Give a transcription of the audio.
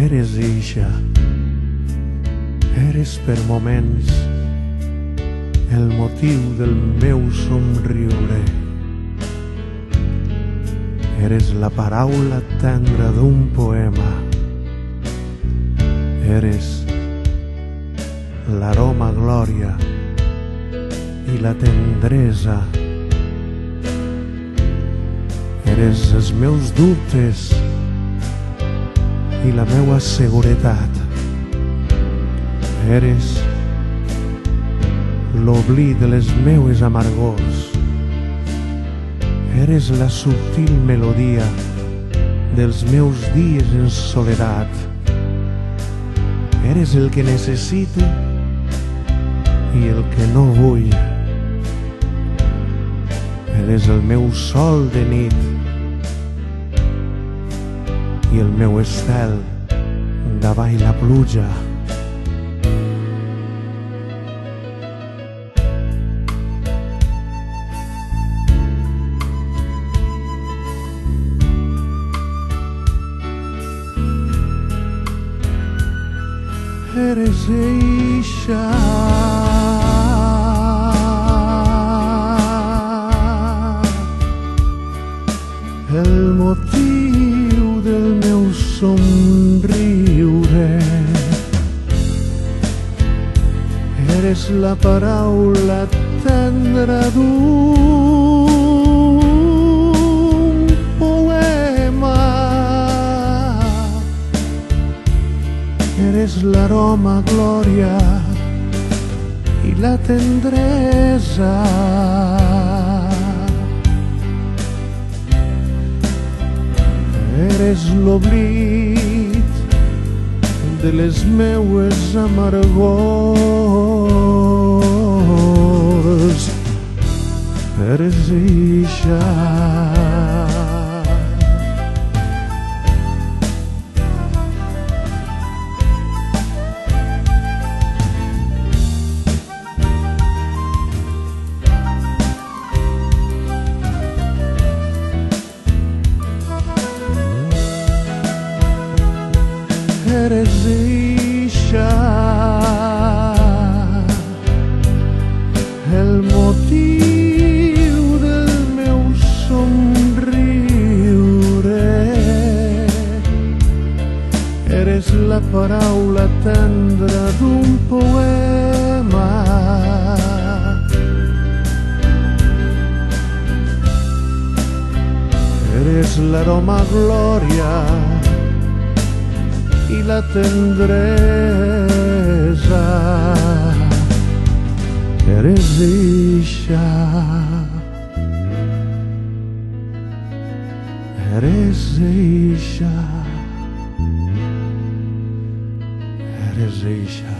Eres ixa, eres per moments el motiu del meu somriure. Eres la paraula tendra d'un poema. Eres l'aroma glòria i la tendresa. Eres els meus dubtes i la meua seguretat. Eres l'oblit de les meues amargors. Eres la subtil melodia dels meus dies en soledat. Eres el que necessito i el que no vull. Eres el meu sol de nit i el meu estel davall la pluja. Eres eixa, el motiu del meu somriure. Eres la paraula tendra d'un poema. Eres l'aroma glòria i la tendresa. Eres l'oblit de les meues amargors. Eres ixa, eres ixa, el motiu del meu somriure. Eres la paraula tendra d'un poema. Eres l'aroma glòria i la tendresa. Eres ixa, eres ixa, eres ixa.